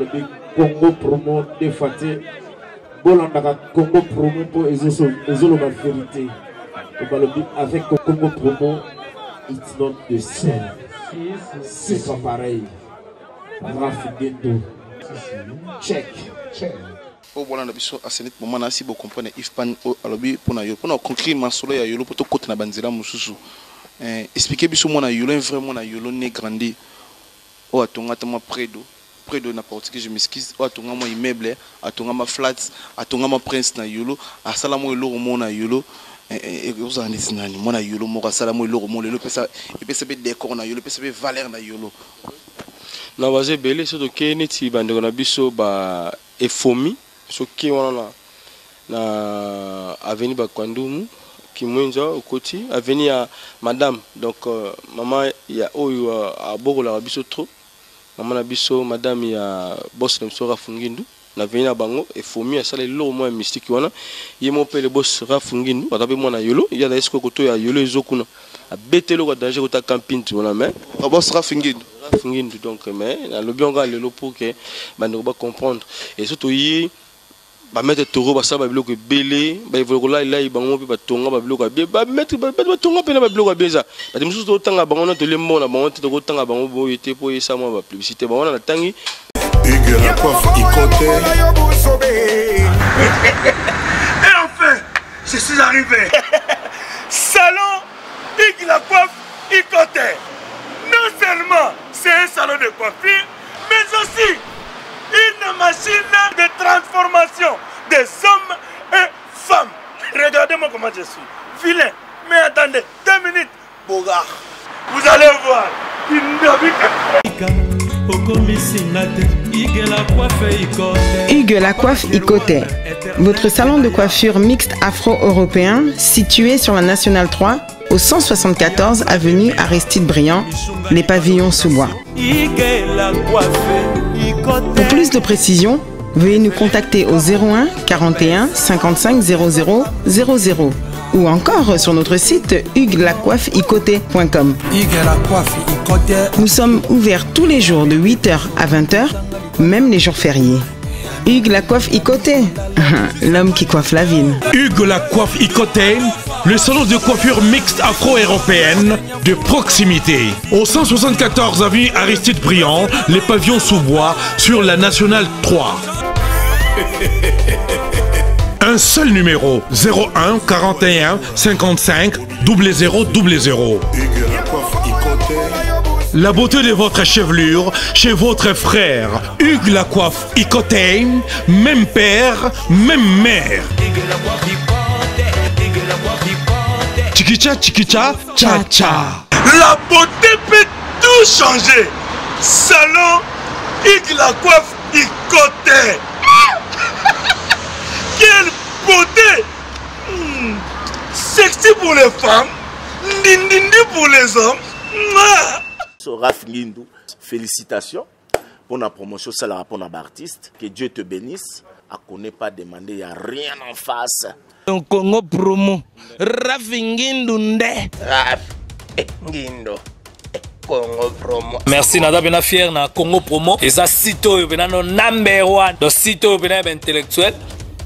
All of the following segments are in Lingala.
balobi Congo promo de Faté. Bolandaka Congo promo pour ezoloba vérité. Balobi avec Congo promo, it's not the same. C'est pas pareil. Rafigendo. Check. O bona na biso asenit moment na si bo comprendre if pan o alobi pona yo pona concret masolo ya yolo poto côté na banzela mususu expliquer biso mona yolo vraiment na yolo ne grandi o atonga tama predo na porte que je m'excuse o atonga mo immeuble atonga ma flats atonga ma prince na yolo asala mo yolo mona yolo et vous en êtes nani mona yolo mo asala mo yolo mo le pesa e pesa be décor na yolo pesa be valeur na yolo na baze belé so to keneti bande na biso ba efomi so qui on na avenue Bakwandumu Kimwenza okoti avenue à madame donc maman ya oyo a boko la biso trop maman na biso madame ya boss na biso Rafungindu na avenue à bango et fomi à sala lo mo mystique wana ye mo pe le boss Rafungindu batabe mo na yolo ya na esko koto ya yolo ezokuna a betelo ko danger ko ta camping tu na mais boss Rafungindu donc mais na lobi on ga lelo pour que bande ba comprendre et surtout yi ba mettre toro ba sa ba biloko belé ba evola là bango pe ba tonga ba biloko ba mettre ba tonga pe na ba biloko beza ba mususu to tanga bango na to lembo na bango to ko tanga bango bo yete po yesa mo ba publicité bango na tangi Hugues la coiffe Ikote. Et enfin je suis arrivé. Salon Hugues la coiffe Ikote. Non seulement c'est un salon de coiffure mais aussi une machine de transformation des hommes et femmes. Regardez-moi comment je suis. Vilain. Mais attendez, 2 minutes. Bogard. Vous allez voir. Hugues la coiffe Ikote. Votre salon de coiffure mixte afro-européen situé sur la Nationale 3 au 174 avenue Aristide Briand, les pavillons sous bois. Pour plus de précisions, veuillez nous contacter au 01 41 55 00 00 ou encore sur notre site hugueslacoiffeikote.com. Nous sommes ouverts tous les jours de 8h à 20h, même les jours fériés. Hugues la coiffe Ikote, l'homme qui coiffe la ville. Hugues la coiffe Ikote, le salon de coiffure mixte afro-européenne de proximité. Au 174 avenue Aristide Briand, les pavillons sous bois sur la Nationale 3. Un seul numéro, 01 41 55 00 00. La beauté de votre chevelure chez votre frère. Hugues la coiffe Ikote, même père, même mère. Chikicha, chikicha, cha cha. La beauté peut tout changer. Salon Hugues la coiffe Ikote. Quelle beauté. Sexy pour les femmes, ndindindi pour les hommes. Rafungindu, félicitations pour la promotion, ça la pour l'artiste. Que Dieu te bénisse. À connaît pas demander, il n'y a rien en face. Donc Congo promo, Rafungindu nde. Rafungindu. Congo promo. Merci nada bena fier na Congo promo. Et ça sito bena no number 1. Donc sito bena intellectuel.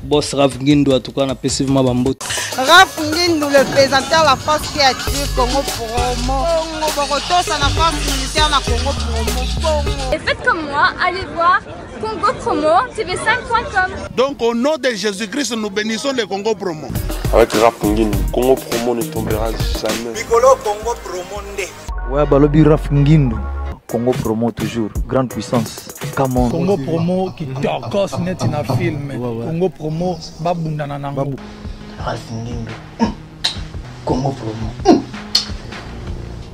Boss Rafungindu en tout cas na passivement bambot. Rafungindu le présentateur la force créative Congo promo. Boroto ça la force militaire na Congo promo. Et faites comme moi, allez voir Congo promo tv5.com. Donc au nom de Jésus-Christ nous bénissons le Congo promo. avec Rafungindu, Congo promo ne tombera jamais. Piccolo Congo promo nde. Ouais, balobi Rafungindu. Congo promo toujours, grande puissance. Come on. Congo promo qui torcos net na film. Congo promo babunda na nango. Rafungindu. Congo promo.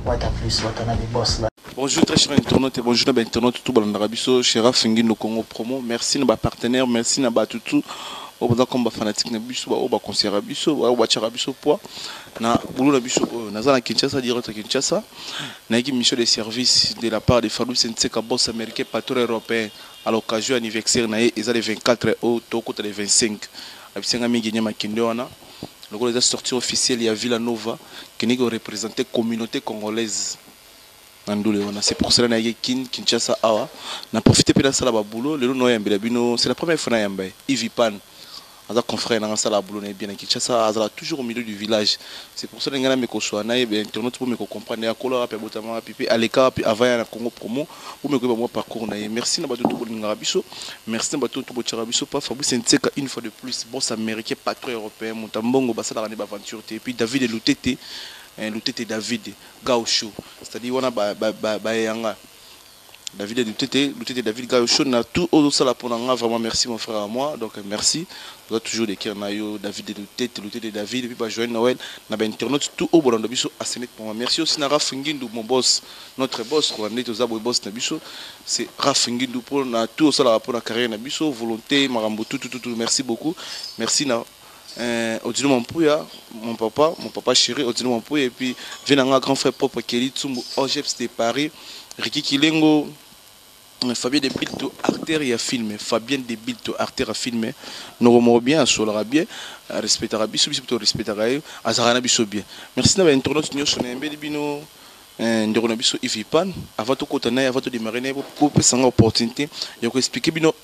What a plus, what a boss là. Bonjour très chers internautes et bonjour à internautes tout le monde. Chez Rafungindu Congo promo. Merci à nos partenaires, merci à tout. Au bout comme fanatique na biso au ba concert biso au ba tchara biso poa na boulot na biso na za na Kinshasa direct Kinshasa na équipe mission de service de la part de Fallou Senseka boss américain patron européen à l'occasion anniversaire na et les 24 au toko les 25 abisenga mingi nyama kindona le gros des sorties officielles il y a Villanova qui n'est que représenter communauté congolaise C'est pour cela que Kinshasa awa na profité de ça la boulot le no yambela bino c'est la première fois na yamba Ivipan Aza confrère na sala boulot na bien Kinshasa azala toujours au milieu du village. C'est pour ça que ngana meko so na be internet pour me comprendre ya kola pe botama pipi aleka puis avant na Congo promo pour me ko moi parcours na. Merci na bato to bolinga biso. Merci na bato to botira biso pa Fabrice Nseka une fois de plus boss américain patron européen Montambongo basala na aventure et puis David Lutete Lutete David Gaucho, c'est-à-dire on a yanga David Lutete David Gaucho na tout au sala pour vraiment merci mon frère à moi donc merci on a toujours des cœurs nayo David Lutete David et puis Joël Noël na ba internaute tout au bolando biso asenet pour moi merci aussi na Rafingindu mon boss notre boss ko andi to za boss na biso c'est Rafingindu pour na tout au sala pour la carrière na biso volonté marambo tout merci beaucoup merci na Odilo Mampouya, mon papa chéri, Odilo Mampouya, et puis Venanga grand frère propre Kelly Tsumbu, OGEPS de Paris, Ricky Kilengo, Fabien de Bilto, Artère et à filmer, Fabien de Bilto, Artère à filmer, nous remontons bien, Solara bien, respectera Bissou, respectera Azarana Bissou bien. Merci d'avoir internaute, nous sommes un peu de bino. Nous avons Bissou Ivipan, avant de continuer, avant de démarrer, pour une opportunité, il y a expliquer bino.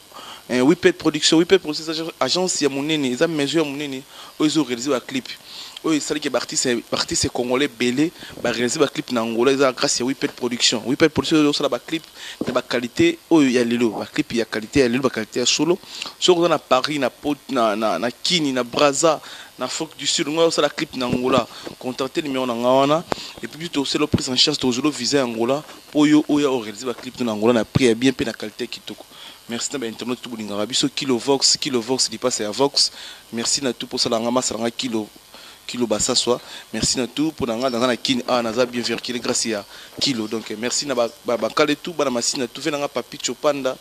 Wipet Production, agence ya monene, ils ont mesure monene, ils ont réalisé un clip. Ils savent que l'artiste congolais belé, va réaliser un clip en Angola, ils ont grâce à Wipet Production. Wipet Production, ils ont un clip de la qualité, il y a le clip, il y a qualité, il y a la qualité solo. Sur on a Paris, na Pot, na Kini, na Brazza, na Folk du Sud, on a un clip en Angola. Contactez le numéro en Angola, et puis c'est la prise en charge de Zolo visa Angola, pour y réaliser un clip en Angola, on a pris bien la qualité qui toque. Merci à l'internet tout bolinga biso Kilovox il passe à Vox. Merci à tout pour ça la salanga kilo bassa soit. Merci à tout pour nanga dans la kin naza bien véhiculé grâce à kilo donc merci na ba kale tout bana masina tout venanga papi chopanda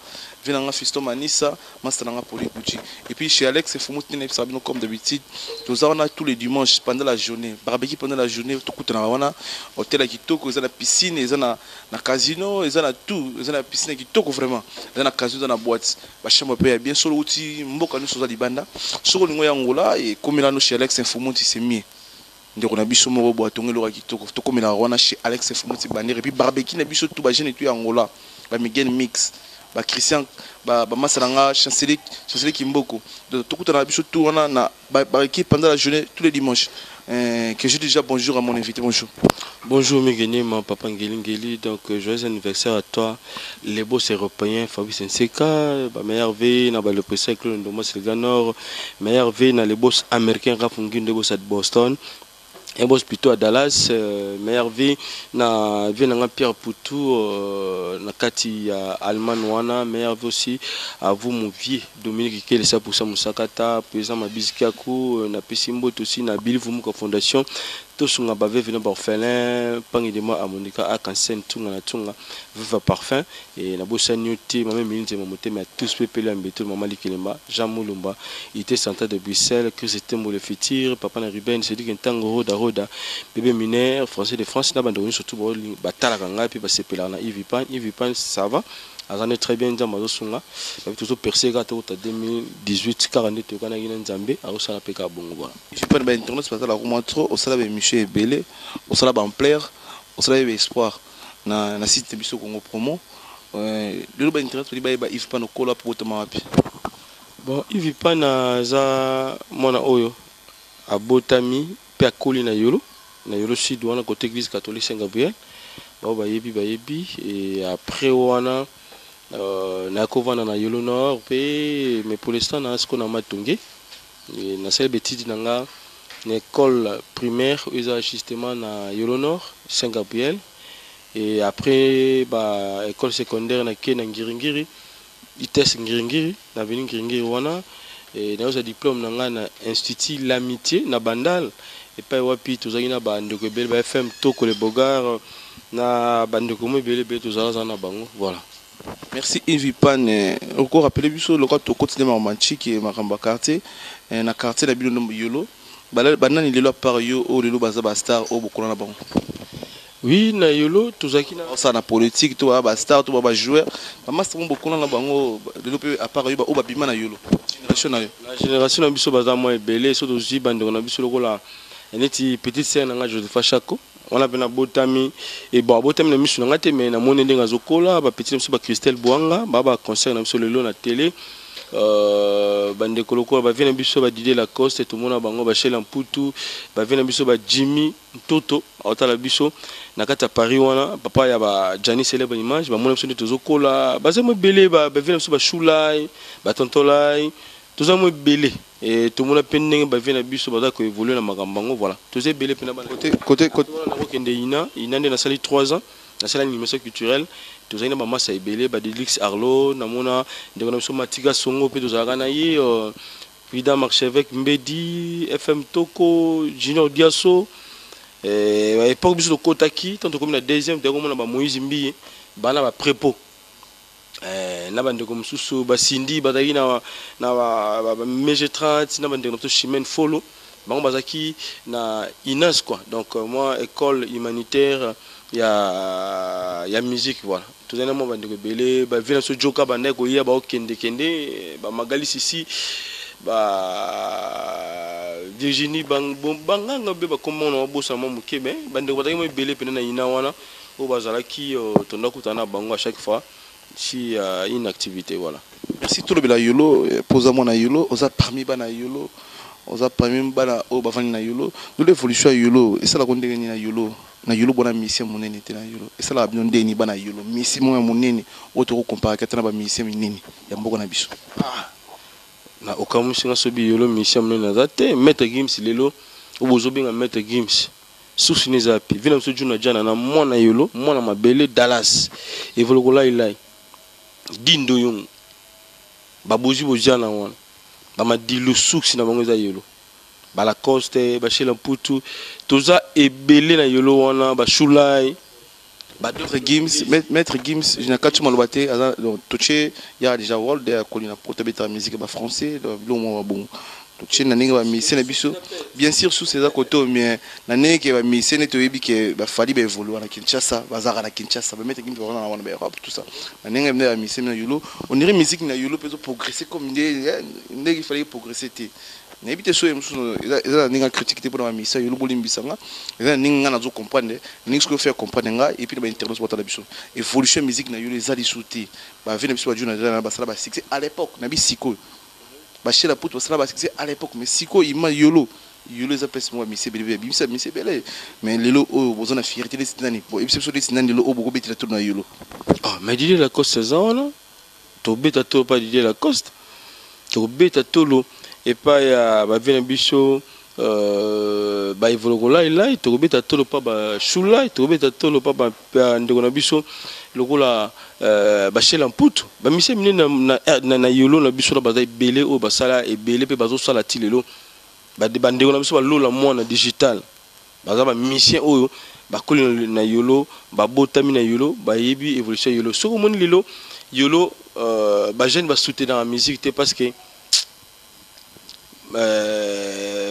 venanga fisto manisa mastananga poli Gucci et puis chez Alex Fumutine sabino comme d'habitude nous avons tous les dimanches pendant la journée barbecue pendant la journée tout coûte na wana hôtel kitoko ils ont la piscine ils ont na casino ils ont la tout ils ont la piscine kitoko vraiment ils ont la casino dans la boîte ba chambre paye bien solo outil mboka nous soza libanda solo lingo ya Angola et comme là nous chez Alex Fumuti c'est mieux ndeko na biso moko bo atongelo ka kitoko to komela wana chez Alex Fumuti banere et puis barbecue na biso tout ba jeune tout Angola ba Miguel Mix ba Christian ba masalanga chancelier Kimboko de tout na biso tout wana na barbecue pendant la journée tous les dimanches que je dis déjà bonjour à mon invité. Bonjour Miguel, mon papa Ngeli. Donc joyeux anniversaire à toi, les boss européens, Fabrice Nseka, meilleur V, na le président Claude Ndomo Selganor, meilleur V na les boss américains Rafungindu boss à Boston. Un boss plutôt à Dallas, meilleur vie na Pierre Poutou, na Kati Allemagne wana, meilleur vie aussi à vous mon vieux Dominique Kele ça pour ça Musakata, président Mabizikaku, na Pesimbo aussi na Billy Vumuka Fondation. Tout ce qu'on a bavé venu orphelin, pangidement à Monica à Kansen, tout na tunga, viva parfum et na bossa nyoti, maman minute et mamoté mais tous pépé un béton maman Likelema, Jean Moulumba, il était centre de Bruxelles, que c'était le futur, papa na Ruben, c'est dit qu'un tango roda, bébé mineur, français de France, n'a pas de surtout batala kanga puis c'est pelana Ivipan ça va. On est très bien dans ma zone. Toujours percé quand on a 2018 42 tu connais une Zambie à Osala Peka Bongo voilà. Je peux pas internet parce que la romanto Osala be Michel Ebele, Osala ba Ampler, Osala be Espoir na site biso Congo promo. Le ba internet li ba Ivipan okola pour toma wapi. Bon Ivipan za mona oyo abotami pe akoli na yolo sud wana côté église catholique Saint-Gabriel. Ba yebi et après wana na kovana na yolo nord mais pour l'instant na ce qu'on a matongé na celle petite nanga une école primaire ils justement na yolo nord Saint-Gabriel et après ba école secondaire na ke na Ngiringiri ITES Ngiringiri na veni Ngiringiri wana et na diplôme nanga na institut l'amitié na Bandal et pas wapi tozaki na ba ndeko bel ba FM toko le bogar na bandeko mo bele be tozala na bango voilà. Merci Ivipan. Encore rappelez biso le côté quotidien romantique et Makamba quartier na quartier la bino yolo banani lelo par yo o lelo baza ba star o bokola na bango. Oui na yolo tozaki na ça na politique to ba star to ba joueur ba master mo bokola na bango lelo pe à part yo ba o ba bima na yolo génération na biso baza mo ebele so tozi bandeko na biso lokola neti petite sœur nanga Josepha Chako on a bien botami et bon botami na misu ngate mais na moni ndenga zokola ba petit misu ba Christelle Bouanga ba concert na misu lelo na télé bande koloko ba vient biso ba Didier Lacoste tout monde bango ba Shela Mputu ba vient biso ba Jimmy Toto otala biso na kata Paris wana papa ya ba Jani célèbre image ba mona biso tozokola ba zemo belé ba vient biso ba Shulai ba Tontolai tozamo belé et tout le monde a peine ba vient biso ba ko évoluer na makambango voilà tozé belé pena côté na ko kende ina na sali 3 ans na sala animation culturelle tozali na mama sa ebele ba Delix Arlo na mona ndeko na biso Matiga Songo pe tozalaka na ye Vida Marchevêque Mbedi FM Toko Junior Diaso à époque biso kotaki tant comme na deuxième ndeko mona ba Moïse Mbi bana ba prépo na bande comme susu ba Cindy badaki na ba MG30 na bande comme Chimène Folo bango bazaki na INAS quoi donc moi école humanitaire il y a musique voilà tout un moment bande belé ba vina so joka bande ko ya ba kende ba Magali Sisi ba Virginie banganga be ba comment on bossa mo mukebe bande ko bataki mo belé pena na ina wana o bazalaki tonda kutana bango à chaque fois si une activité voilà. Merci tout le bela yolo posa mo na yolo oza parmi bana yolo oza parmi bana o bavani na yolo de l'évolution yolo et ça la konde ni na yolo bona mission monene te na yolo et ça la bien ndeni bana yolo mission mo monene auto comparer katana ba mission minene ya mboko na biso na okamusinga so bi yolo mission monene za te Maître Gims lelo obozo benga Maître Gims susi ne zapi vina so juna jana na mwana yolo mwana mabele Dallas evolokola ilai dindo yung babozi bojana wana bama dilu susi na bango za yolo ba Lacoste ba Shela Mputu toza ebele na yolo wana ba Shulai ba d'autres Gims Maître Gims je n'ai qu'à tu malobate donc touché il y a déjà world de colina protobeta musique ba français le mo bon touché na ninga ba mission na biso bien sûr sous ces côtés mais na ninga ba mission ne toyebi ke ba fali ba évoluer na Kinshasa bazara na Kinshasa ba Maître Gims wana na ba Europe tout ça na ninga ba mission na yolo on dirait musique na yolo peut progresser comme il fallait progresser n'habite so eza ninga critiquer pour la mission yolo bolimbisanga eza ninga na zo comprendre ninga ce que faire comprendre nga et puis ba internet sur la biso évolution musique na yolo ezali souti ba vient biso juna na ba sala ba succès à l'époque na bi siko ba Shela Mputu ba sala ba succès à l'époque mais siko ima yolo eza pèse moi mission belé bimisa mission belé mais lelo o bozona fierté des sinani bon et biso des sinani lelo o boko betila tourna yolo ah mais Didier Lacoste zona to beta to pas Didier Lacoste to beta tolo et pas ya ba vient biso ba evolokola ilai to beta tolo pa ba Shulai to beta tolo pa ba ndeko na biso lokola ba Shela Mputu ba mission mine na yolo na biso na ba belé o ba sala e belé pe bazo sala tilelo ba de bandeko na biso ba lola mwana digital baza ba mission oyo ba koli na yolo ba botami na yolo ba yebi évolution yolo soko moni lelo yolo ba jeune ba soutenir la musique te parce que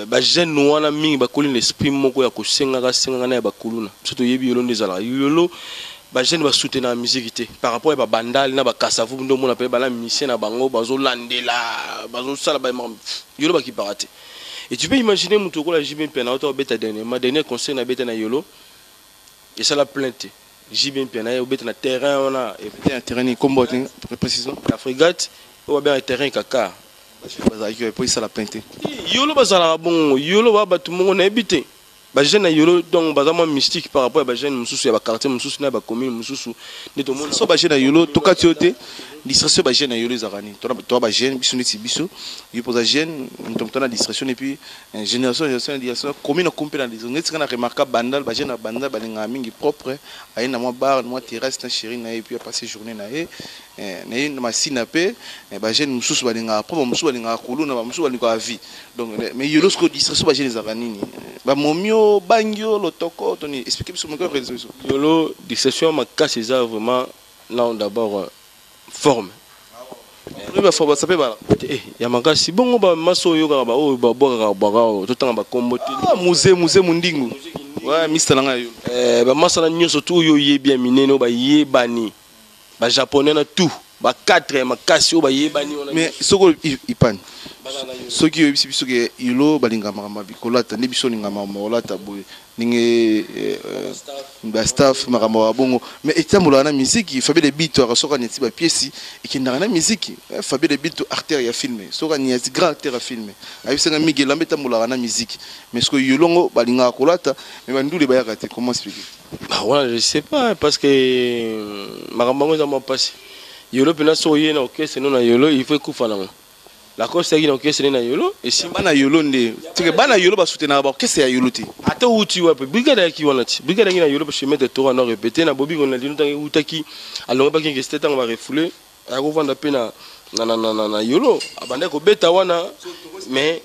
ba jeune wana mingi ba koli l'esprit moko ya ko senga na ba kuluna surtout yebi yolo ndezala yolo ba jeune ba soutenir la musique te par rapport à ba bandal na ba kasavu ndo mona pe ba la mission na bango bazo landela bazo sala ba yolo ba ki parate. Et tu peux imaginer mon tour la JB Piana auto beta dernier conseil na beta na yolo et ça la plainte JB Piana au beta na terrain on a un terrain ni combat précisément la frégate ou bien un terrain kaka bazaki pour ça la plainte yolo bazala bon yolo ba tout monde na habité ba jeune na yolo donc bazama mystique par rapport à ba jeune mususu ya ba quartier mususu na ba commune mususu ne to monde so ba jeune na yolo to katiote distraction ba jeune na yolo zakani to ba jeune biso neti biso yo posa jeune on na distraction et puis génération commune compte dans des neti kana remarquable bandal ba jeune na bandal ba linga mingi propre ayi na moi bar moi terrasse na chérie na et puis passer journée na e na masina pe ba jeune mususu ba linga propre mususu ba linga koluna ba mususu ba linga vie donc mais yolo ce que distraction ba jeune zakani ba momio bangio lotoko toni expliquer sur mon réseau yolo distraction ma casse ça vraiment là d'abord forme ba forme ça peut ba ya makasi bongo ba maso yo ka ba o ba boka to tanga ba kombo musée mundingu ouais mister nga yo ba masala nyoso tu yo ye bien mineno ba ye bani ba japonais na tout ba 4 makasi o ba yebani on mais soko ipan soki yo biso ke yolo balinga makama bikolata ne biso linga makama olata boye ninge ba staff makama bongo mais etambola na musique Fabien de Bito soka neti ba pièce ekindanga na musique Fabien de Bito acteur ya filmer soka ni grand acteur à filmer ayisenga Miguel Lambe tambola na musique mais ce que yolongo balinga kolata mais bandule ba yakate comment expliquer voilà je sais pas parce que makama ngo za mo passé yolo pena so yena orchestre non na yolo il faut kufana la cause c'est qu'il orchestre na yolo et si bana yolo nde tike bana yolo ba soutenir ba orchestre ya yolo ti ata uti wapi brigade ki wana ti brigade na yolo ba chemin de tour na répéter na bobi on a dit nous tangi utaki alors ba kingi c'était on va refouler a revendre pena na yolo abanda ko beta wana mais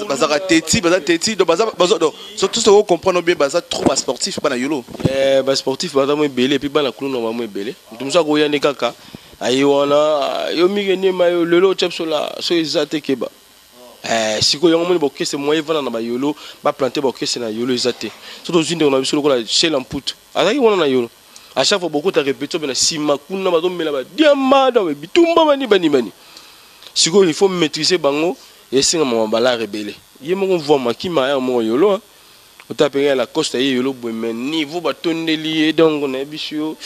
bazaka teti baza teti donc baza donc surtout ce qu'on comprend bien baza trop sportif bana yolo ba sportif baza mo belé puis bana kulu no mo belé ndumsa ko yane kaka ayi wana yo migeni mayo lelo chepsola so ezate keba siko yango mo bokese moyen vana na ba yolo ba planter bokese na yolo ezate surtout zinde on a biso ko la chez l'ampout azaki wana na yolo à chaque fois beaucoup ta répétition na sima kuna ba domela ba diama da bitumba bani siko il faut maîtriser bango et c'est un bala rebelle il me voit ma qui m'a mon yolo on t'a payé la coste yolo mais niveau batonne lié donc on est bichio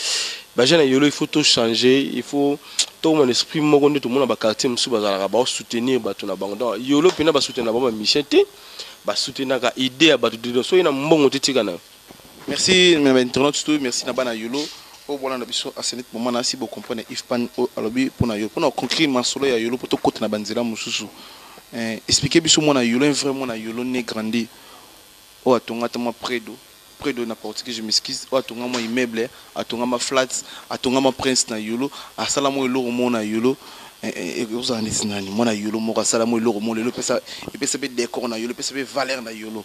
bah j'ai yolo il faut tout changer il faut tout mon esprit mo gonde tout monde ba quartier musu bazala ba soutenir bato na bango donc yolo pena ba soutenir ba michete ba soutenir ka idée ba tout so ina mbongo titika na merci mes internautes tout merci na bana yolo au voilà na biso asenit moment na si bo comprendre ifpan alobi pona yolo pona concret masolo ya yolo poto côté na banzela mususu expliquer biso mona yolo vraiment na yolo né grandi o atonga tama près de na porte que je m'excuse o atonga mo immeuble atonga ma flats atonga ma prince na yolo asala mo yolo mona yolo et vous en dites nani mona yolo mo asala mo yolo mo le pesa et pesa be décor na yolo pesa be valeur na yolo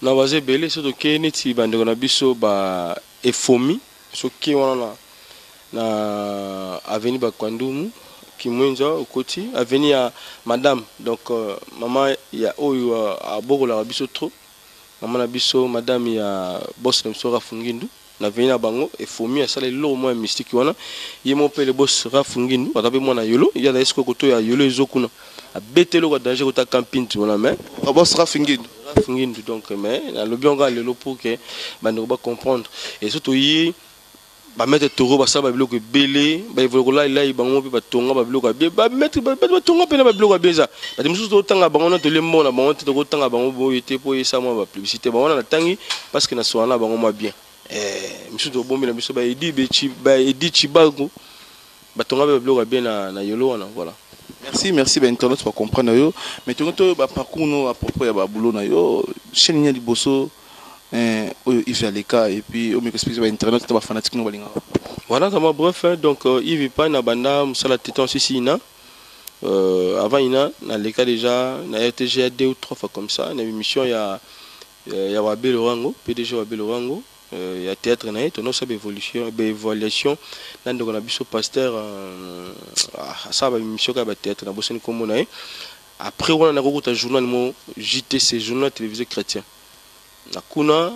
na waze belé so to keneti bande na biso ba efomi so ki wana na avenue Bakwandumu Kimwenza au côté avenue à madame donc maman il y a à Bogo la biso trop maman na biso madame il y a boss na biso Rafungindu na avenue à Bango et fomi à ça les lots moins mystique wana il mon père le boss Rafungindu atabe moi na yolo il y a la esco koto ya yolo ezokuna abetelo ko danger ko ta camping tu na mais boss Rafinguindu donc mais le bien gars le pour que bando ba comprendre et surtout yi ba mettre toro ba ça ba biloko belé ba evoloko là bango pe ba tonga ba biloko ba mettre ba tonga pe na ba biloko beza ba mususu to tanga bango na to lembo na bango to tanga bango bo yete po esa mo ba publicité bango na tangi parce que na so na bango ma bien mususu to bombi na biso ba edi chibago ba tonga ba biloko bien na yolo na voilà. Merci ben internet pour comprendre yo mais tout ba parcours no à propos ya ba boulot na yo chaîne nya liboso Yves Aleka et puis au m'explique ba internet ba fanatique no balinga voilà ça bref donc Yves pas na banda musala téton ici na avant ina na Aleka déjà na RTG 2 ou 3 fois comme ça na émission ya Wabel Orango PDG Wabel Orango il y a théâtre na to no sa évaluation nan de na biso pasteur ça ba émission ka ba théâtre na boseni comme na après on a recours à journal mo JTC journal télévisé chrétien na kuna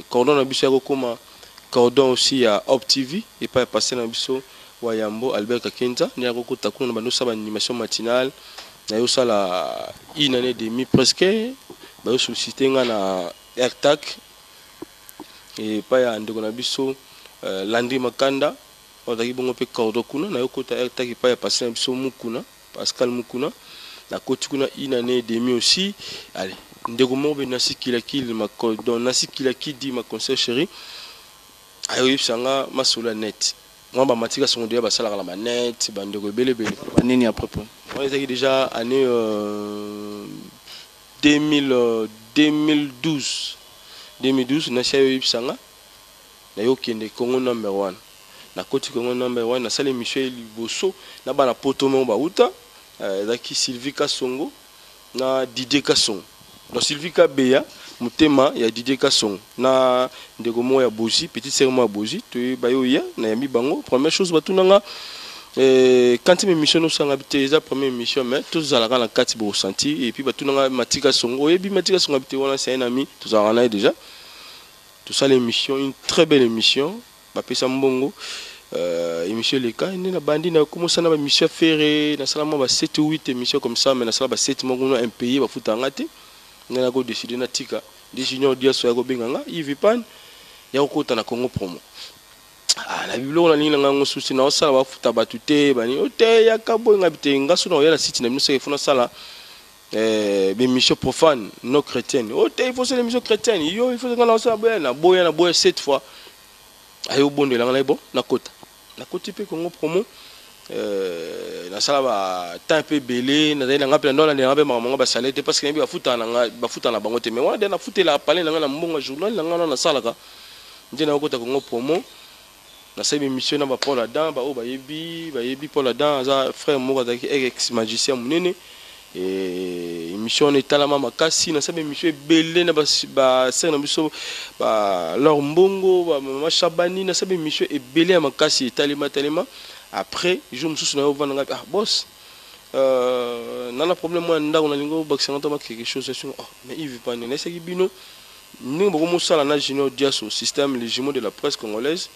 cordon na biso comme cordon aussi à Op TV et pas passer na biso Wayambo Albert Kakenza ni recours ta kuna ba no sa ba animation matinale na yo ça la une année demi presque ba yo solliciter na AirTag et pas ya ndeko na biso Landry Makanda otaki bongo pe cordon kuna na yo kota AirTag pas ya passer na biso Mukuna Pascal Mukuna na koti kuna une année demi aussi allez ndeko mo be nasi kilakili ma cordon nasi kilakidi ma conseil chéri ayo yipsanga masula net moi ba matika son dia ba sala la manette ba ndeko belé nini à propos on était déjà année 2012 na chayo yipsanga na yo kende Congo number 1 na koti Congo number 1 na sala Michel Liboso na bana poto mo ba uta daki Sylvie Kasongo na Didier Kasongo na Sylvie Kabeya mutema ya Didier Kasongo na ndeko mo ya Bozi petite sœur mo ya Bozi to bayo ya na yami bango première chose batunanga quand émission nous sanga bité za première émission mais tous ala kana kati bo senti et puis batunanga Matika Songo et puis Matika Songo bité wana c'est un ami tous ala déjà tout ça l'émission une très belle émission ba pesa mbongo émission les cas na bandi na commencé na ba mission ferré na sala mo ba 7 ou 8 émissions comme ça mais na sala ba 7 mo un pays ba futa ngati na ko décider na tika des junior dia so ya ko benganga Yves Pan ya ko ta na Congo promo la biblo na linga ngo susi na sala ba futa batute bani ote ya kabo ngabite ngaso na ya site na mino fona sala émission profane non chrétienne ote il faut c'est l'émission chrétienne yo il faut que na sala na boya 7 fois ayo bonde la ngala bon na kota pe Congo promo na sala ba temps peu belé na nga pe ndola na ba mama ba salete parce que ba futa na bango te mais wana na futa la parler na mbonga journal na sala ka ndina kota Congo promo na sa émission na ba Paul Adam ba o ba yebi Paul Adam za frère moko daki ex magicien munene et émission na talama makasi na sa émission belé na ba ser na biso ba leur mbongo ba mama Chabani na sa émission belé makasi talima après je me souviens au vendre boss nana problème moi ndako na lingo bakisanga to quelque chose mais il veut pas ne c'est bino nous beaucoup sala na junior diaso système les jumeaux de la presse congolaise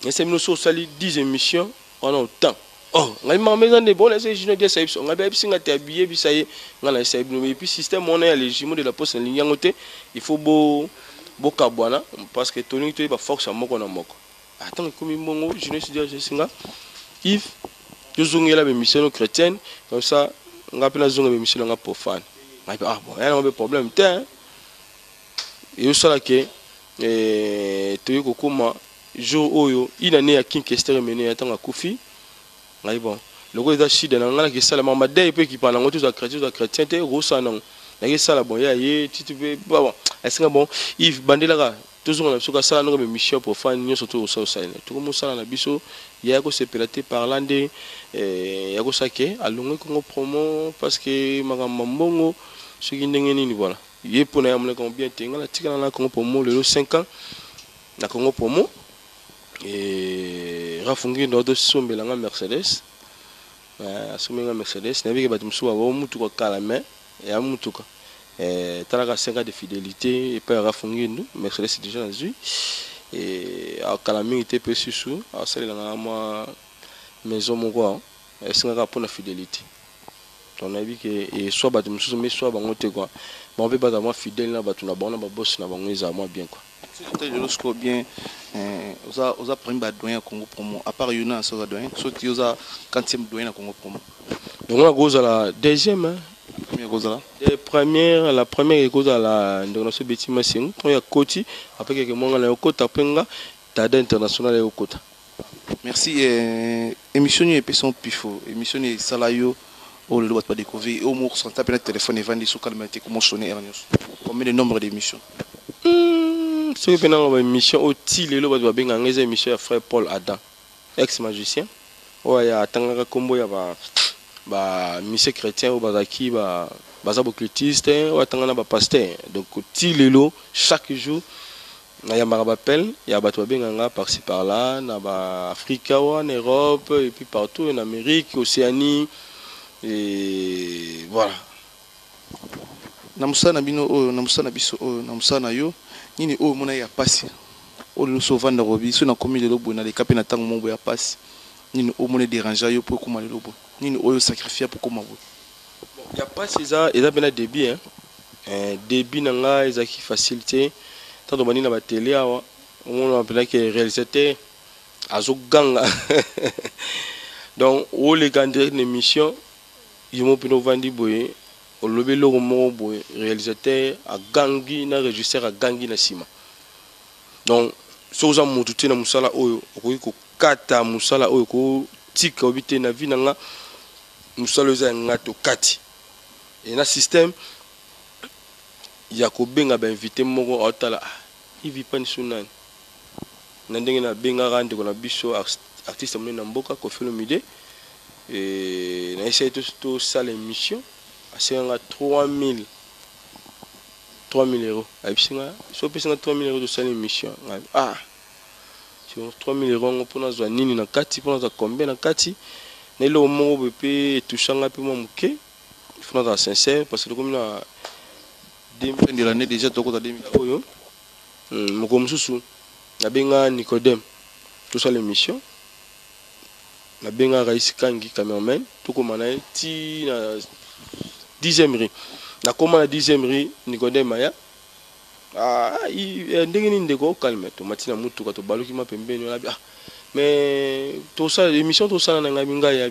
et c'est nous sur sali 10 émissions en autant ngai ma maison de bon les junior diaso on nga ba bisinga te habillé bi ça y ngala ça et puis système on a les jumeaux de la presse en ligne ngote il faut beau kabwana parce que tonique to ba force moko na moko attends comme mbongo je ne suis déjà je singa Yves je zongela be mission chrétienne comme ça ngapela zonga be mission nga profane bon il y a un problème té et ça là que to yiko kuma jour oyo il année à Kinkester mené atanga kufi ngai bon le go da shida na ngala ke sala mama dé pe ki pala ngoto za chrétien té rosa non na ke sala bon ya ye tu peux bon est-ce que bon Yves bandela toujours na soka sala no mission profane nyo surtout au ça tout comme ça na biso ya ko se pelaté parlando ya ko sake alongo Congo promo parce que magamba mbongo ce qui ndenge nini voilà ye pona ya mleko bien tenga la tika na Congo promo le 5 ans na Congo promo et rafungi ndo sombela nga Mercedes sombela Mercedes na biki batumsu wa mutu ko kala mais ya mutu ko talaka 5 ans de fidélité et pas rafungi ndo Mercedes déjà dans lui et à Kalami était peu sous à celle là moi maison mon quoi est-ce qu'on a pour la fidélité On a vu que soit bateau monsieur mais soit bango te quoi. Mais on peut pas avoir fidèle là bateau na bango na boss na bango ils moi bien quoi. C'est le score bien aux a pris doyen Congo Promo à part Yuna ça va doyen soit ils ont 40e doyen à Congo Promo. Donc on a cause à la deuxième hein. Première cause là. La première est cause à la donc ce petit machin. On y a Koti après quelques mois on a au Kota Penga Tada international au Kota. Merci émission ni épisode pifo émission ni salayo au le doit pas découvrir au mot sans taper le téléphone et vendre sous calmité comment sonner Ernios. Combien de nombre d'émissions? Ce que pendant l'émission au Tile le doit bien en émission à frère Paul Adam ex magicien. Ouais ya tanga combo ya ba monsieur chrétien ou bazaki ba bazaboclutiste ou tanga na ba pasteur. Donc au Tile chaque jour il y a appel, il y a des par-ci par-là, en Afrique, en Europe, et puis partout, en Amérique, Océanie, et voilà. Namusana bino, namusana biso, namusana yo, nini o mona ya pasi, o le sauvant robi, so na komi le lobo na le kapena tango mombo ya pasi, nini o mona déranger yo pour comment le lobo, nini o yo sacrifier pour comment bo. Il y a pas ça, il y a bien débit hein, débit nanga, il y a qui facilité. Tant que na ba télé awa on appelle que réalisateur azoganga donc au les grandes émissions ils m'ont pino vandi boye au lobby logo mo boye réalisateur a gangi na régisseur a gangi na sima donc soza mututé na musala oyo ko kata musala oyo ko tika obité na vie nanga musala za ngato kati et na système ya ko benga ba invité moko otala ivi pani sunan na ndenge na benga rande ko na biso artiste mona mboka ko felo mide et na essayer to sala émission asenga 3000 euros abisinga so pesinga 3000 euros de sala émission sur 3000 euros pour na zwa nini na kati pour na combien na kati na ile moko bepe touchanga pe mo muke il faut être sincère parce que comme na de l'année déjà tout côté 2000 oyo moko mususu na benga Nicodème tout ça l'émission na benga Raïs Kangi cameraman tout comme na ti na 10e rue na comment na 10e rue Nicodème aya ndenge ni ndeko calme to matina mutu ka to baluki ma pembeni na mais tout ça l'émission tout ça na nga binga ya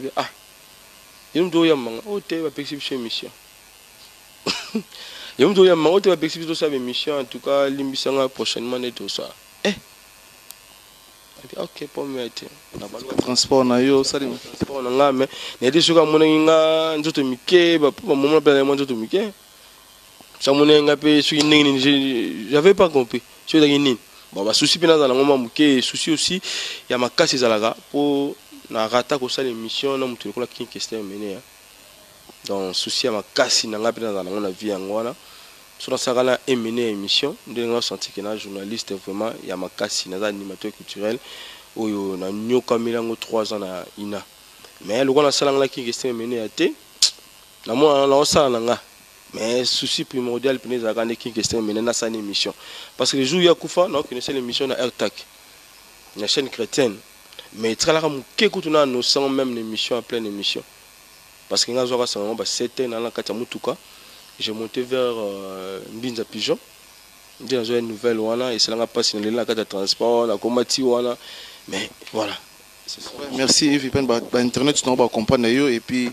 yum do ya manga o te ba exhibition émission il y a un moment où tu vas émission en tout cas l'émission prochainement et tout ça ok pour moi transport na yo ça transport na mais il y a des choses comme nga nzoto mike ba moment pela moi nzoto mike ça monenga pe sur j'avais pas compris sur la nini bon ba souci pena za ngoma muke souci aussi il y a ma casse zalaga pour na rata ko ça l'émission na mutu ko la question mené donc souci à ma casse na ngapena za ngona vie ngwana sur la sagala mené émission ndenge senti que na journaliste vraiment il y a ma casse na animateur culturel oyo na nyoka milango 3 ans na ina mais le gona sala ngala question mené até na moi na osala nga mais souci primordial pour nous agane qui question mené na sa émission parce que le jour ya kufa na connaissait l'émission na AirTag la chaîne chrétienne mais très rarement qu'écoute na nous sans même l'émission en pleine émission parce que nga zoka ça ba 7 ans na kata mutuka j'ai monté vers Mbinza Pigeon j'ai une nouvelle wana et c'est là passe dans la carte transport la comati wana mais voilà merci Yves ba internet tu n'as comprendre yo et puis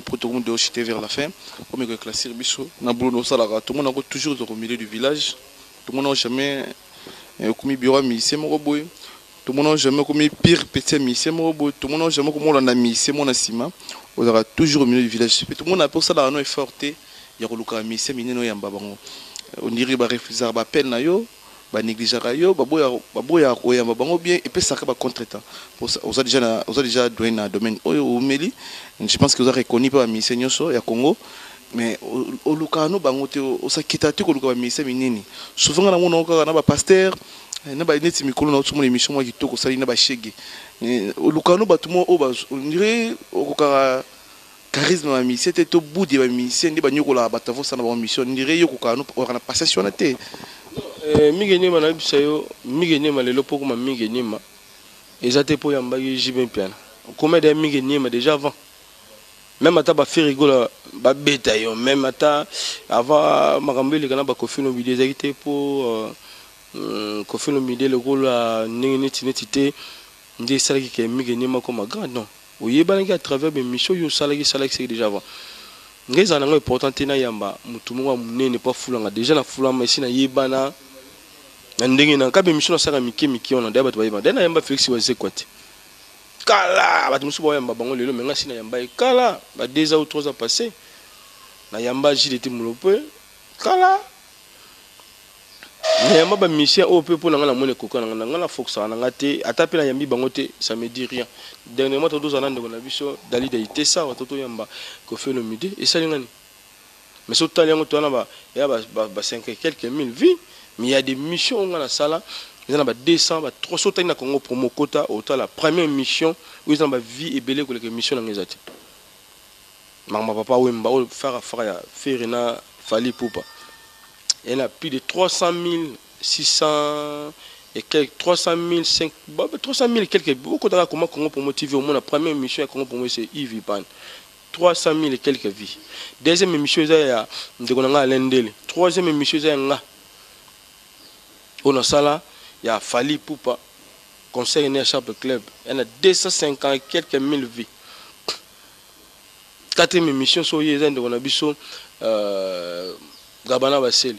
pour tout le monde de chuter vers la fin comme que classer biso na boulot ça là tout le monde a toujours au milieu du village tout le monde n'a jamais commis bureau ministère moko boy tout le monde n'a jamais commis pire petit ministère moko boy tout le monde n'a jamais commis on a mis c'est mon asima on aura toujours au milieu du village tout le monde a pour ça là non effort ya koluka ministère mineno ya mbabango on dirait ba refuser ba peine na yo ba négliger yo ba boya ya mbabango bien et puis ça ka ba contretemps pour ça on a déjà doué na domaine oyo meli je pense que vous avez reconnu pas ministère nyoso ya Congo mais au lukano bango te o sakita te koluka ba ministère minini souvent na mona ka na ba pasteur na ba neti mikolo na tumo émission moi kitoko sali na ba shege au lukano ba tumo o ba on dirait o ka charisme ma mission c'était au bout de ma mission ndi banyokola batavo sana ba mission ndirait yo kokano na passation na te migenema na bisayo migenema lelo poko ma migenema ezate po yamba jibe piana comme des migenema déjà avant même ata ba faire rigolo ba beta yo même ata avant makambo le kana ba Koffi Olomide ezaki te po Koffi Olomide le rôle à neti te ndi salaki ke migeni mako grand non oyebana à travers mes missions yo salaki c'est déjà avant ngeza na ngo important na yamba mutu mo munene pas fulanga déjà na fulama ici na yebana ndenge na kabe mission na saka miki on a débat ba dena yamba Félix Wazé kwate kala ba tumusu ba yamba bango lelo menga sina yamba kala ba 2 ans ou 3 ans passé na yamba JDT Mulopwe kala na yamba ba mission au peu pour na mone koko na ngana fox na ngate atape na yambi bango te ça me dit rien dernièrement to 12 ans ndeko na biso dali da itesa watoto yamba Koffi Olomide et ça ngani mais so tali yango to na ba ya ba 5 et quelques mille vies mais il y a des missions on a la salle ils ont 200 300 tani na Congo promo quota autant la première mission où ils ont vie et belé que les missions dans les autres maman papa wemba o faire na fali poupa il y a plus de 300 600 et quelques 300 500 300 000 quelques beaucoup de comment Congo promo TV au moins la première mission à Congo promo c'est Yves Pan 300 000 et quelques vies deuxième mission il y a ndekonanga lendele troisième mission il y a on a ça là, il y a Fali Poupa, conseil né à Chape Club. Il y a 250 et quelques mille vies. Quatrième mission, sur Yézen de Wanabiso, Gabana Basseli.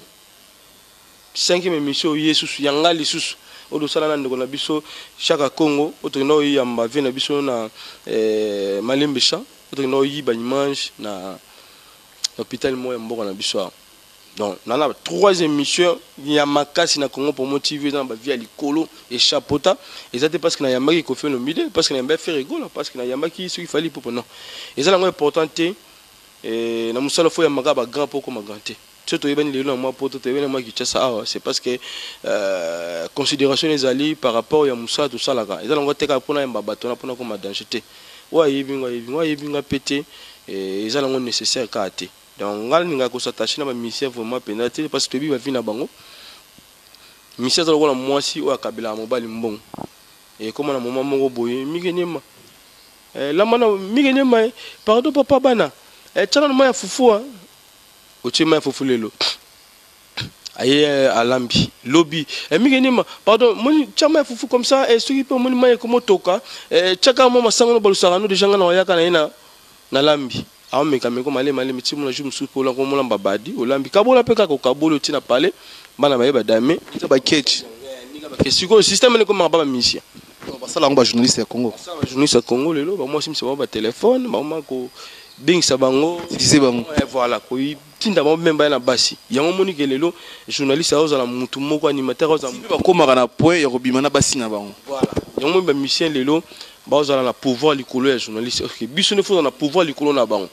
Cinquième mission, Yesus, Yangali Sus, Odo Salanan de Wanabiso, Chaka Congo, Otono Yamba, Venabiso, na Malimbisha, Otono Yibanimage, na l'hôpital Moyambo Wanabiso. Donc, dans la troisième mission, il y a Makasi na Congo pour motiver dans la vie à l'icolo et chapeauta. Et ça, c'est parce qu'il y a Yamba qui fait le milieu, parce qu'il y a Yamba fait rigolo, parce qu'il y a Yamba qui ce qu'il fallait pour non. Et ça, c'est important. Et dans le faut y a grand pour comme grand. Surtout, il y a des gens moi pour tout le monde qui ça. C'est parce que considération des alliés par rapport à Moussa tout ça là. Et ça, on va te faire pour un bâton pour comme danger. Ouais, il va péter. Et ça, c'est nécessaire qu'à acheter. Donc, on va s'attacher à ma mission vraiment pénalité parce que va venir à Bango. Mission de la moi si ou à Kabila mobile bon. Et comme on a moment mon boy, migenema. La mana migenema, pardon papa bana. Tchana ma fufu hein. Oche ma fufu lelo. Aye alambi, lobby. Migenema, pardon, mon tchama fufu comme ça et ce qui peut mon ma comme toka. Tchaka mo masango balusarano de janga na yaka na lambi. Ah mais quand même comme aller miti mon jour musu pour la comme on babadi olambi kabola peka ko kabolo tina pale bana ba yeba dame ita ba catch ni ba système ne comme ba mission ba sala ngba journaliste ya Congo ça ba journaliste ya Congo lelo ba moi simse ba téléphone ba ma ko bing sa bango disait bango voilà ko tinda ba même ba na basi yango moni ke lelo journaliste a ozala mutu moko animateur ozala ba komaka na point ya robima na basi na bango voilà yango ba mission lelo ba ozala na pouvoir likolo ya journaliste ok biso ne faut na pouvoir likolo na bango.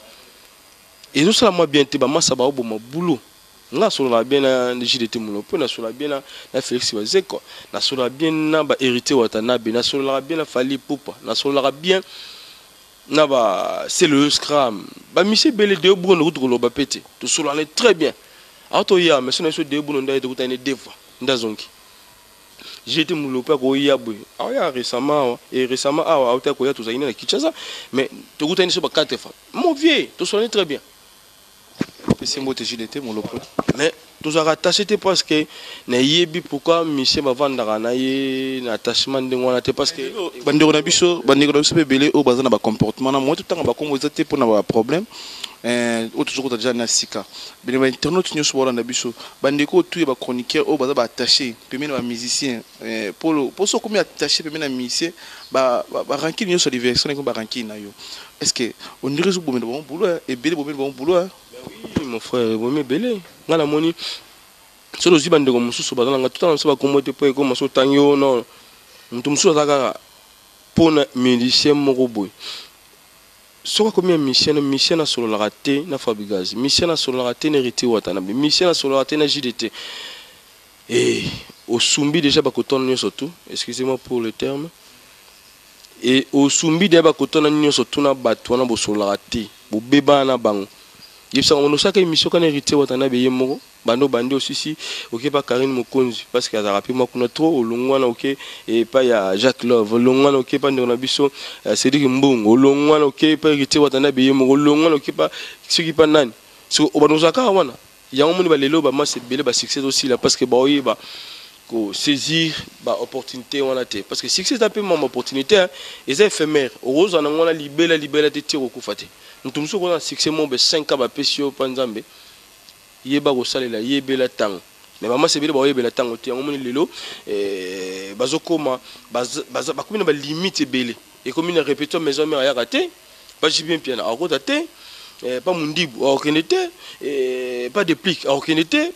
Et nous sommes bien te bama ça ba oboma boulot nga sur la bien na JDT Mulopwe na sur la bien na Félix Wazé ko na sur la bien na ba hérité Watanabe na sur la bien na Fali Poupa na sur la bien na ba c'est le scram ba monsieur belé de bono route ko ba pété tout sur la très bien auto ya mais son de bono ndai de ko tane defa ndazonki JDT Mulopwe ko ya boy ah ya récemment et récemment ah auto ko ya tout ça ina na Kinshasa mais to ko tane so ba 4 fois mon vieux tout sur très bien. C'est moi JDT Mulopwe mais tous rattaché parce que na yebi pourquoi monsieur va vendre na ye na attachement de ngona te parce que bandeko na biso belé au bazana ba comportement na moi tout temps ba comme vous êtes pour na problème toujours déjà na sika bene ba internaute nyos bola na biso bandeko tout ba chroniqueur au bazaba attaché pemé na musicien pour so comme attaché pemé na musicien ba ranking nyos sur diversion ko ba ranking na yo est-ce que on dirait so bon boulot et belé bon boulot. Oui, mon frère, vous m'avez belé. Dans la monnaie, sur le ziban de Gomusu, tout le temps, on va commander pour comme ça, tango, non. On tombe sur la pour un musicien moroboy. Sur combien de missions sur le raté, na Fabigaz, mission sur le raté, n'hérité Watanabe, mission sur le raté, na JDT. Et au Sumbi, déjà, Bakoton, surtout, excusez-moi pour le terme. Et au Sumbi, déjà, Bakoton, surtout, na Batouana, sur le raté, au Béba, na Bango. yebisa on osaka émission kana hérité watana be yemoko bando bandi aussi si OK pas Karine Mokonzi parce qu'il y a rapidement kuna trop olongwana OK et pas ya Jacques Love olongwana OK pas ndona biso Cédric Mbongo olongwana OK pas hérité watana be yemoko olongwana OK pas ce qui pas nani so obanozaka wana ya omoni ba lelo ba c'est belé ba succès aussi là parce que ba oyiba ko saisir ba opportunité wana te parce que succès tapé mon opportunité hein et c'est éphémère rose on a libéla te tiro ko faté mutu muso ko na succès mon be 5 ans ba pesio panzambe yeba ko salela yebela tango mais maman c'est belé ba yebela tango te omoni lelo bazokoma bakomi na ba limite belé et comme une répétition maison mère ya raté pas bien piano à côté te pas mundibu pas de plique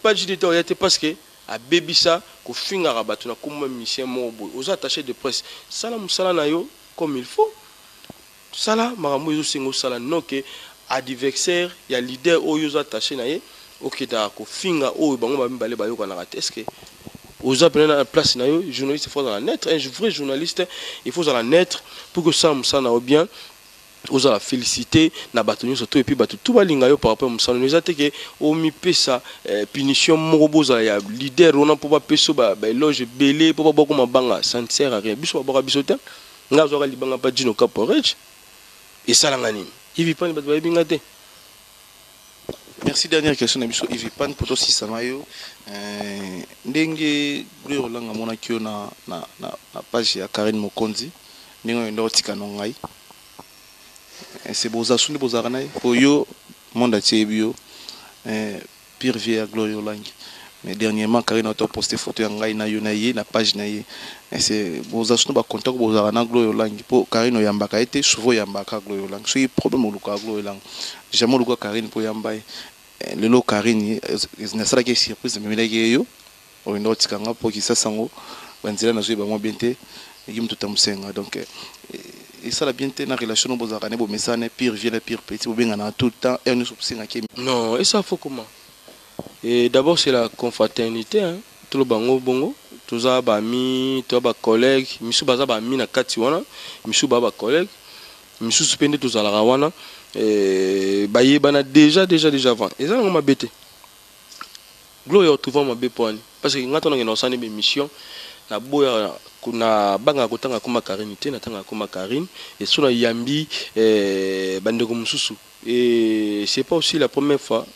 pas de parce que a bébisa ko finga rabatu na comme mission mobo aux attachés de presse sala musala na yo comme il faut sala marambo yo singo sala non que adversaire ya leader o yo attaché na ye OK da ko finga o bango ba mbale ba yo kana raté est-ce que aux appelés à la place na yo journaliste il faut dans la net un vrai journaliste il faut dans la net pour que ça musala na bien aux la félicité na batoni surtout et puis batu tout balinga yo par rapport musano nous ate que o mi pesa punition moroboza ya leader on pour pas peso ba loge belé pour pas beaucoup mabanga ça ne sert à rien biso ba bisote nga zo ka libanga pa dino caporage et ça langani ivi pan batu ba bingate. Merci. Dernière question na biso ivi pan poto si samayo ndenge gleur langa mona kio na page ya Karine Mokonzi ningo ndo tika no ngai c'est beau ça sonne beau aranaï pour yo monde atié bio pire vieille gloire langue mais dernièrement Karine a posté photo ya ngai na yo na ye na page na ye c'est beau ça sonne ba contact beau arana gloire langue pour Karine yambaka été souvent yambaka gloire langue c'est problème au luka gloire langue jamais luka Karine pour yambaye le lo Karine na sala ke surprise mais melaki yo o ndo tikanga pour ki ça sango banzela na zo ba mo bienté yim tout amsenga donc et ça la bien na relation au bozarane bo mesane pire vieux pire petit bo benga na tout le temps et nous subsinga ki non et ça faut comment et d'abord c'est la confraternité hein tout le bango bongo toza ba mi to ba collègue misu baza ba mi na kati wana misu ba collègue misu suspendé toza la wana ba yebana déjà avant et ça on m'a bêté gloire trouver ma beponi parce que ngato na ngena osane be mission na boya kuna banga kotanga kuma Karine te na tanga kuma Karine et sona yambi bandeko mususu et c'est pas aussi la première fois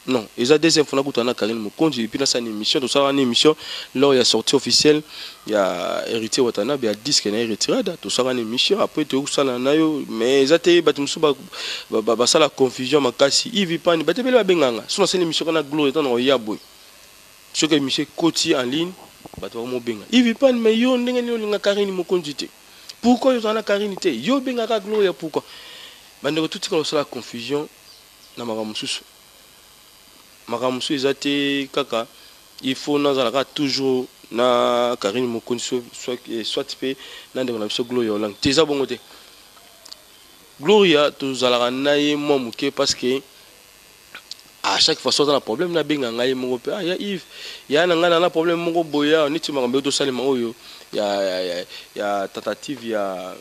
non et la deuxième fois na kutana Karine Mokonzi et puis na sa émission to ça une émission lors il y a sortie officielle il y a héritier watana il y a disque na retirada to ça une émission après to sala na yo mais ezate batumsu ba sala confusion makasi ivi pani batebele ba benganga sona c'est une émission kana gloire dans yabo ce que monsieur Koti en ligne bato mo benga ivi pan mais yo ndenge ni olinga Karine Mokonzi te pourquoi yo na Karine te yo benga ka gloire pourquoi bande tout ka la confusion na makamususu ezate kaka il faut nazalaka toujours na Karine Mokonzi soit pe na ndeko na biso gloire lang te za bongo te gloria to zalaka na ye mo muke parce que à chaque fois ça un problème na benga ngai mo pe ya Yves ya na ngana na problème mo boya ni tu makambe to salima oyo ya tentative ya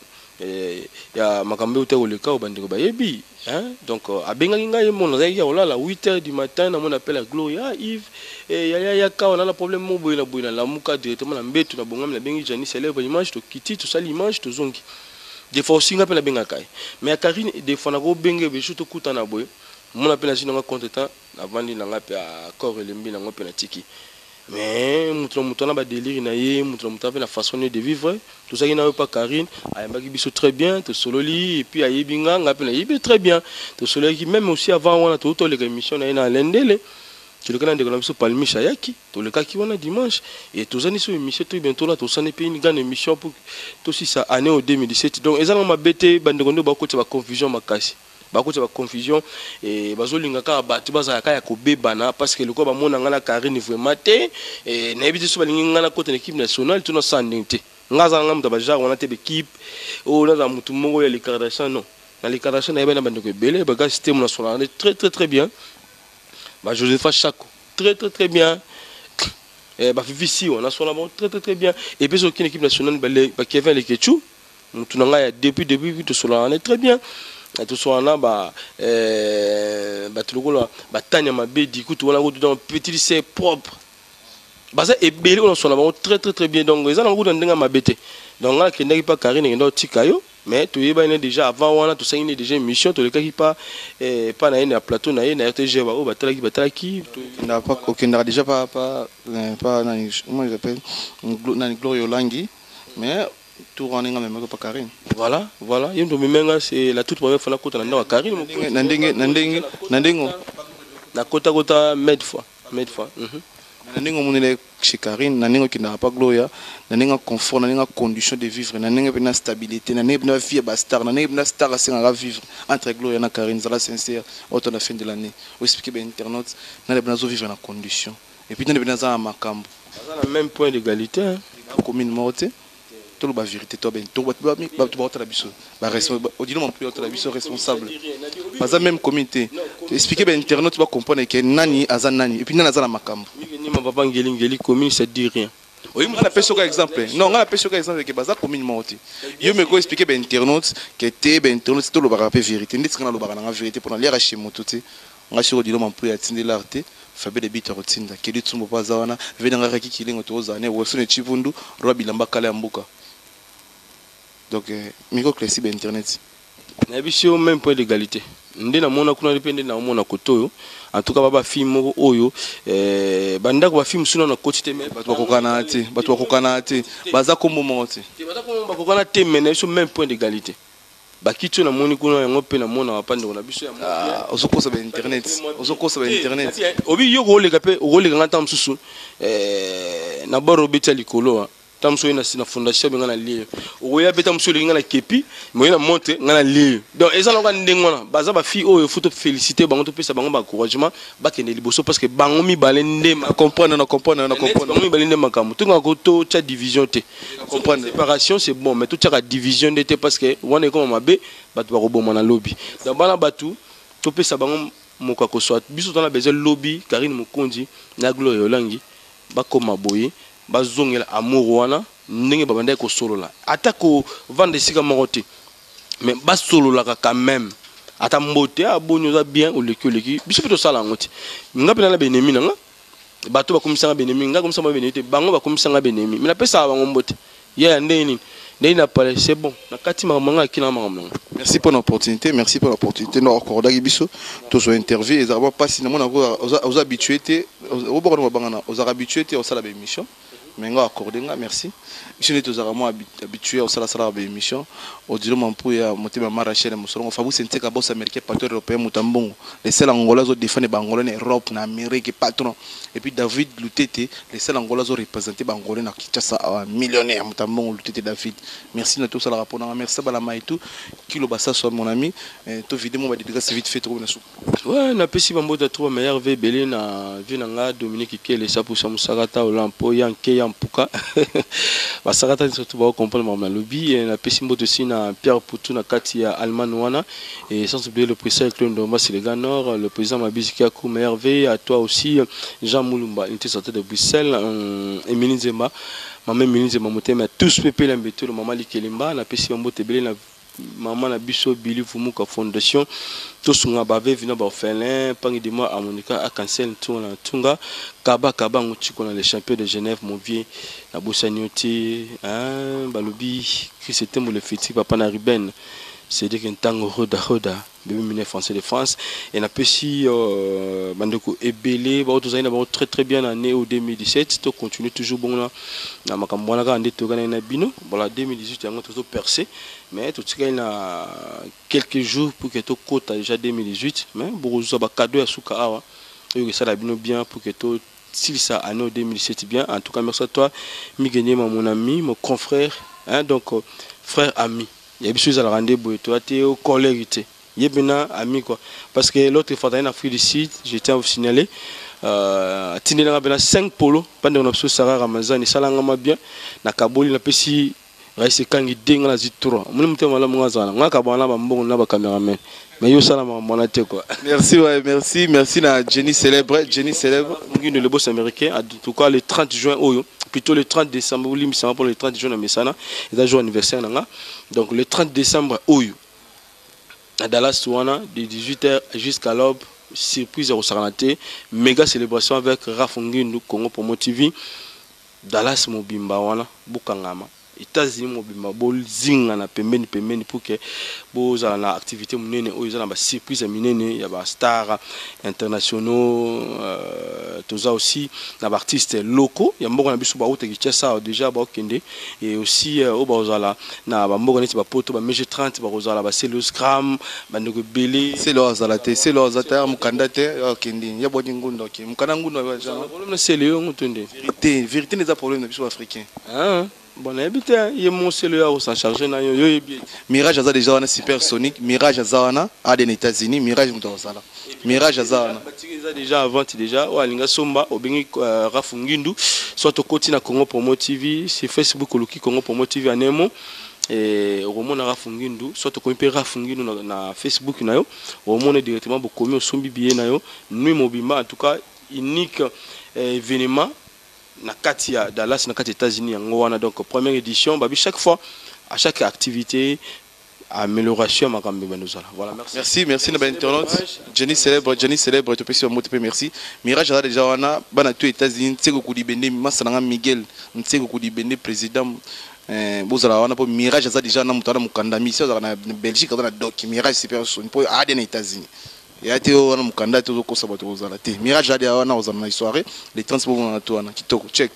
makambe to le ka obandiko ba yebi hein donc a benga ngai mo na ya olala 8h du matin na mon appel à Gloria Yves ya ka on a problème mo boya la muka directement na mbetu na bongam na bengi jani célèbre image to kiti to sali image to zongi des fois aussi ngapela benga kai mais Karine des fois na go benga be surtout kutana boy mon appel à Zinanga content avant de n'engaper à corps et lembi n'engaper penatiki mais muto na ba délire na ye muto fait la façon de vivre tout ça qui n'a pas Karine ayambaki biso très bien to sololi et puis ayebinga ngape na yebi très bien to sololi qui même aussi avant on a tout les émissions na lendele tu le kana de biso palmisha yaki to le kaki wana dimanche et tous ani so émission tout bientôt là to sané pe une grande émission pour tout si ça année au 2017 donc ezanga mabete bandekondo ba côté ba confusion makasi bakoti ba confusion et bazolinga ka batu bazaka ya kobebana parce que loko ba mona ngana Karine vraiment te et na ebiti so balingi ngana côté équipe nationale tout na sandinte ngaza ngam ba genre on a te équipe o na mutu mongo ya les Kardashian non na les Kardashian na bana bandeko belé ba gars système national très bien ba Josepha Chako très bien ba Fifi on a son bon très bien et puis aucune équipe nationale ba Kevin Leketchou mutu nga ya depuis de sola très bien tout soit là bah tout là bah tanya ma bédi coup tout là dans petit c'est propre bah ça est belé on soit là très très très bien donc ils ont goût dans ma bété donc là qui n'est pas Karine et dans tikayo mais tu y est déjà avant on a tout ça il est déjà émission tout le cas qui pas na plateau na RTG ba batalaki n'a pas aucun déjà pas comment il appelle na Glorio Langi mais tout running même pas Karine voilà il me menga c'est la toute première fois na kota na Karine nandingo na kota med fois naningo munele chez Karine naningo qui n'a pas Gloria naningo confort naningo condition de vivre naningo na stabilité naningo na vie ba star naningo na star à vivre entre Gloria na Karine ça sincère autant la fin de l'année ou expliquer ben internaute na les benazo vivre na condition et puis na les benazo makambo ça a le même point d'égalité hein commune morte tout la vérité toi ben tout la biso ba responsable au mon plus la biso responsable pas même comité expliquer ben internaute va comprendre que nani azan nani et puis nani azan makambo ni ma papa ngeli commune ça dit rien oui on a fait ce exemple non on a fait ce exemple que baza commune morte yo me go expliquer ben internaute que té ben internaute tout le ba vérité ndit kana lo ba na vérité pour l'air chez mototé nga shiro dilo mon plus atinde l'arte Fabé de bita rotinda kedi tsumbo paza wana venanga raki kilingo toza ne wosone chivundu roi bilamba kala mbuka. Donc, micro classique internet. Nous même point d'égalité. Nous avons un koto. En tout cas, baba film oyo. Banda ko film suna na côté mais bato kokana te. Baza kombo monte. Baza kombo kokana te mais même point d'égalité. Bakito na moni kuna yango pe na mona wapande na biso ya moya. Ozoko sa internet. Obi yo role kape role ngata msusu. Na baro beta likolo. Tamso na fondation ngana lié oya beta mso ngana kepi moyena monte ngana lié donc eza longa ndengona baza ba fille oyo faut féliciter bango to pesa bango ba encouragement ba kende liboso parce que bango mi balende ma comprendre bango mi balende makamu to ngako to cha division te comprendre séparation c'est bon mais to cha division de te parce que wana ko mabe batu ba roboma na lobby donc bana batu to pesa bango mokako soit biso tona besoin lobby Karine Mukonzi na Gloria Olangi ba koma boye bazongela amour wana ndenge babanda ko solola ata ko vendre sika morote mais ba solola quand même ata mbote abonyo za bien ou leki biso to sala ngoti ngapi na benemi nanga bato ba komisanga benemi nga komisanga benemi bango ba komisanga benemi mais na pesa bango mbote ya ndeni na parler c'est bon na kati manga kina manga. Merci pour l'opportunité, non encore biso to so interview et ça va pas si aux habitués aux habitués au sala émission mais nga accordé nga merci je suis totalement habitué au sala émission au dire mon pour ya motema marachel musoro fabu sente ka boss américain patron européen mutambongo les seuls angolais zo défendre bangolais en Europe na Amérique patron et puis David Lutete les seuls angolais zo représenter bangolais na Kinshasa millionnaire mutambongo Lutete David merci na tout ça la rapport merci bala maitu kilo bassa soit mon ami to vidéo ba dédicace vite fait trop na sou ouais na pesi bambo de trop meilleur VBL na vinanga Dominique Kele ça pour Samusarata Olampo yanke yampuka basarata surtout ba comprendre ma lobby et na pesi mbo aussi na Pierre Poutou na kati ya Allemagne wana et sans oublier le président Claude Ndomba Sénégal Nord le président Mabiziki Akou Merveille à toi aussi Jean Moulumba unité sortie de Bruxelles Émilie Zemba maman Émilie Zemba motema tous pepé l'embêté le maman Likelimba na pesi mbo tebele na maman na biso Billy Fumuka Fondation tous nga bave vina ba orphelin pangi de moi à Monica à cancel tunga kaba ngotiko na les champions de Genève mon vieux na Bosanioti balobi Christem le fiti papa na Ruben c'est dire qu'un tango roda bébé miné français de France et na pesi bandeko ebele ba tous na très très bien année au 2017 to continue toujours bon na makambo na ka ande to kana na bino voilà 2018 yango to percé mais tout ça il y a quelques jours pour que tu côte déjà 2018 mais beaucoup de cadeaux à souka awa et ça la bien pour que tu si ça année 2017 bien en tout cas merci à toi Miguel mon ami mon confrère hein donc frère ami il y a des choses à la rendez-vous toi tu es au collègue il y a bien ami quoi parce que l'autre fois dans Afrique du Sud j'étais au signaler tinela ngabela 5 polo pendant notre Sarah Ramazan et ça l'engama bien na kaboli na pesi raisi kangi denga la zitro muni mutema la mwazana ngaka bana ba mbongo na ba cameraman mais yo sala mona te quoi. Merci ouais, merci na Jenny célèbre ngi le boss américain en tout cas le 30 juin oyo plutôt le 30 décembre ou limisa pour le 30 juin na mesana et jour anniversaire nanga donc le 30 décembre oyo à Dallas Touana de 18h jusqu'à l'aube. Surprise au Saranaté, méga célébration avec Rafungindu Congo Promo TV. Dallas Mobimba wana Bukangama. États-Unis mobimba bol zinga na pembeni pour que boza na activité munene oyo na ba surprise minene ya ba stars internationaux toza aussi na ba artistes locaux ya mboko na biso ba ote kichesa déjà ba okende et aussi au bazala na ba mboko neti ba poto ba meje 30 ba rozala ba Celos Gram ba ndoko belé c'est lo azalate c'est lo azata mukandate okende ya bodi ngundo ki mukana ngundo ba jana problème c'est le ngotonde vérité n'est pas problème na biso africain hein. Bon, habité, il est mon cellulaire où ça charge. Mirage a déjà un supersonique. Mirage a Zana à des États-Unis. Mirage Moutazala. Mirage a Zana. Déjà avant, déjà, ou Alinga Somba, au Bengi Rafungindu, soit au côté de Congo Promo TV, c'est Facebook ou Congo Promo TV à Nemo. Et au moment où Rafungindu, soit au côté Rafungindu na Facebook, au moment où directement beaucoup au Sombi Bié, nous Mobimba, en tout cas, unique événement. Na Katia Dallas na Katia États-Unis en donc première édition babi chaque fois à chaque activité amélioration makambe banozala voilà merci na ba internaute Jenny célèbre to pesi mo merci Mirage a déjà wana bana to États-Unis tseko kulibende masana Miguel tseko kulibende président bozala wana po Mirage a déjà na mutana mukandami ça na Belgique na doc Mirage super son po a des États-Unis et ate wana mukanda to ko sabato bozala te Mirage a wana ozana na soirée les transports na to wana kitoko check